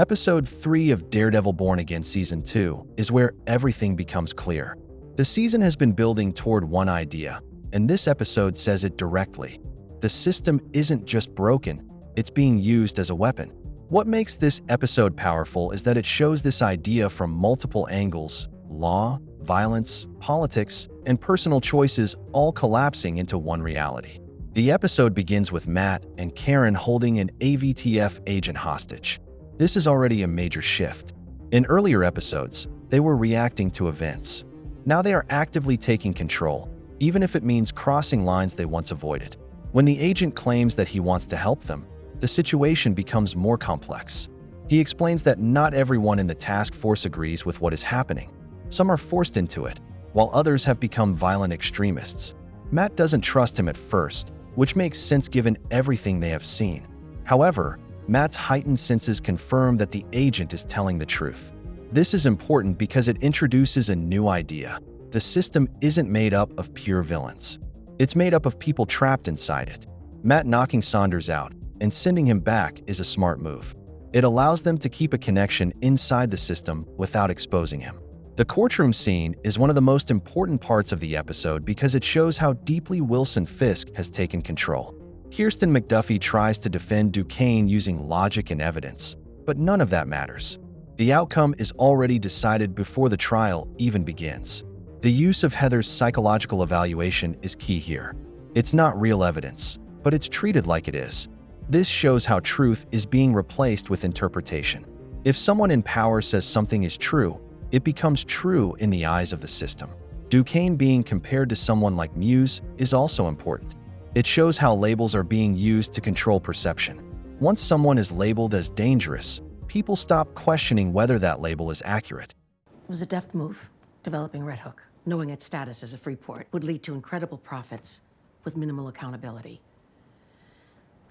Episode 3 of Daredevil Born Again Season 2 is where everything becomes clear. The season has been building toward one idea, and this episode says it directly. The system isn't just broken, it's being used as a weapon. What makes this episode powerful is that it shows this idea from multiple angles: law, violence, politics, and personal choices all collapsing into one reality. The episode begins with Matt and Karen holding an AVTF agent hostage. This is already a major shift. In earlier episodes, they were reacting to events. Now they are actively taking control, even if it means crossing lines they once avoided. When the agent claims that he wants to help them, the situation becomes more complex. He explains that not everyone in the task force agrees with what is happening. Some are forced into it, while others have become violent extremists. Matt doesn't trust him at first, which makes sense given everything they have seen. However, Matt's heightened senses confirm that the agent is telling the truth. This is important because it introduces a new idea. The system isn't made up of pure villains. It's made up of people trapped inside it. Matt knocking Saunders out and sending him back is a smart move. It allows them to keep a connection inside the system without exposing him. The courtroom scene is one of the most important parts of the episode because it shows how deeply Wilson Fisk has taken control. Kirsten McDuffie tries to defend Duquesne using logic and evidence, but none of that matters. The outcome is already decided before the trial even begins. The use of Heather's psychological evaluation is key here. It's not real evidence, but it's treated like it is. This shows how truth is being replaced with interpretation. If someone in power says something is true, it becomes true in the eyes of the system. Duquesne being compared to someone like Muse is also important. It shows how labels are being used to control perception. Once someone is labeled as dangerous, people stop questioning whether that label is accurate. It was a deft move, developing Red Hook. Knowing its status as a free port would lead to incredible profits with minimal accountability.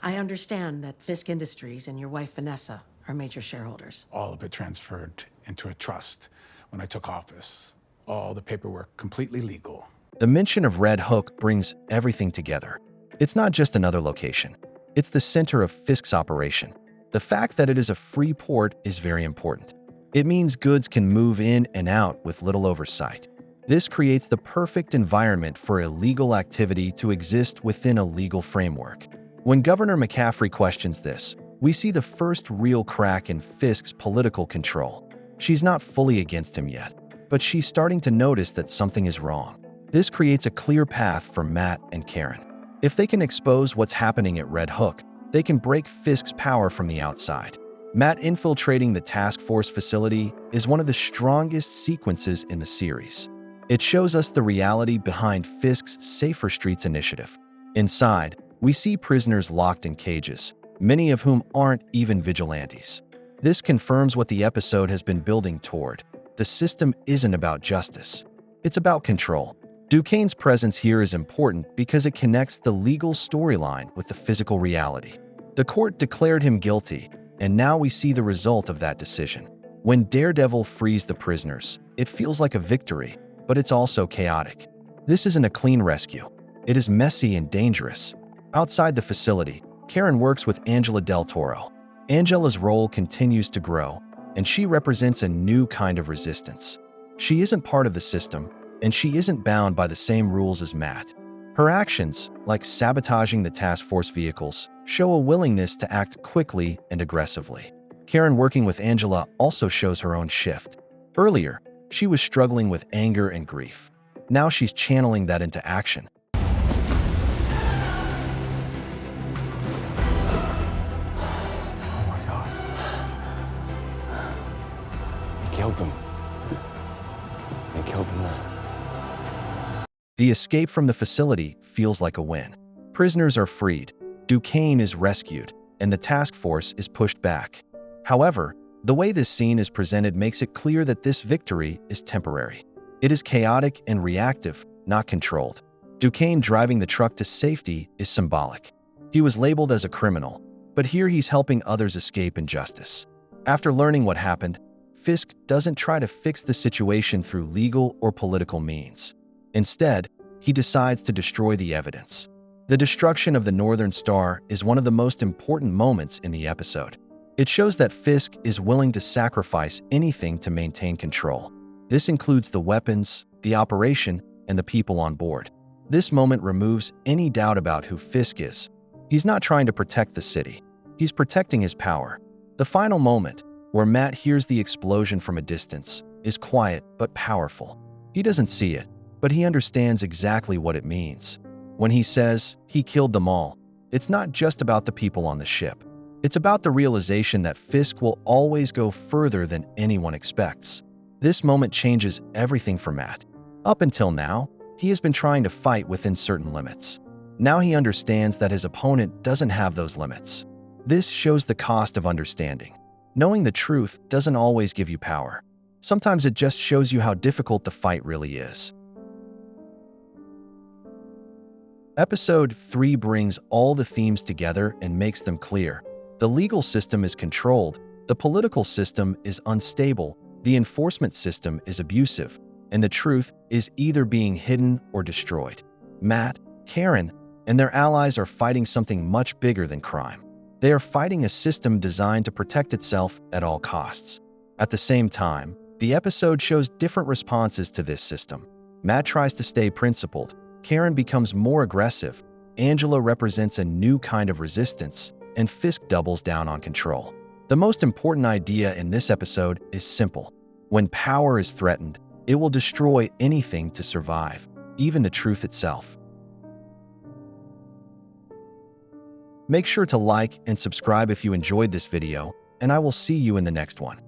I understand that Fisk Industries and your wife Vanessa are major shareholders. All of it transferred into a trust when I took office. All the paperwork completely legal. The mention of Red Hook brings everything together. It's not just another location. It's the center of Fisk's operation. The fact that it is a free port is very important. It means goods can move in and out with little oversight. This creates the perfect environment for illegal activity to exist within a legal framework. When Governor McCaffrey questions this, we see the first real crack in Fisk's political control. She's not fully against him yet, but she's starting to notice that something is wrong. This creates a clear path for Matt and Karen. If they can expose what's happening at Red Hook, they can break Fisk's power from the outside. Matt infiltrating the task force facility is one of the strongest sequences in the series. It shows us the reality behind Fisk's Safer Streets initiative. Inside, we see prisoners locked in cages, many of whom aren't even vigilantes. This confirms what the episode has been building toward. The system isn't about justice. It's about control. Duquesne's presence here is important because it connects the legal storyline with the physical reality. The court declared him guilty, and now we see the result of that decision. When Daredevil frees the prisoners, it feels like a victory, but it's also chaotic. This isn't a clean rescue. It is messy and dangerous. Outside the facility, Karen works with Angela Del Toro. Angela's role continues to grow, and she represents a new kind of resistance. She isn't part of the system, and she isn't bound by the same rules as Matt. Her actions, like sabotaging the task force vehicles, show a willingness to act quickly and aggressively. Karen working with Angela also shows her own shift. Earlier, she was struggling with anger and grief. Now she's channeling that into action. Killed them. They killed them all. The escape from the facility feels like a win. Prisoners are freed, Duquesne is rescued, and the task force is pushed back. However, the way this scene is presented makes it clear that this victory is temporary. It is chaotic and reactive, not controlled. Duquesne driving the truck to safety is symbolic. He was labeled as a criminal, but here he's helping others escape injustice. After learning what happened, Fisk doesn't try to fix the situation through legal or political means. Instead, he decides to destroy the evidence. The destruction of the Northern Star is one of the most important moments in the episode. It shows that Fisk is willing to sacrifice anything to maintain control. This includes the weapons, the operation, and the people on board. This moment removes any doubt about who Fisk is. He's not trying to protect the city. He's protecting his power. The final moment, where Matt hears the explosion from a distance, is quiet but powerful. He doesn't see it, but he understands exactly what it means. When he says he killed them all, it's not just about the people on the ship. It's about the realization that Fisk will always go further than anyone expects. This moment changes everything for Matt. Up until now, he has been trying to fight within certain limits. Now he understands that his opponent doesn't have those limits. This shows the cost of understanding. Knowing the truth doesn't always give you power. Sometimes it just shows you how difficult the fight really is. Episode 3 brings all the themes together and makes them clear. The legal system is controlled, the political system is unstable, the enforcement system is abusive, and the truth is either being hidden or destroyed. Matt, Karen, and their allies are fighting something much bigger than crime. They are fighting a system designed to protect itself at all costs. At the same time, the episode shows different responses to this system. Matt tries to stay principled, Karen becomes more aggressive, Angela represents a new kind of resistance, and Fisk doubles down on control. The most important idea in this episode is simple. When power is threatened, it will destroy anything to survive, even the truth itself. Make sure to like and subscribe if you enjoyed this video, and I will see you in the next one.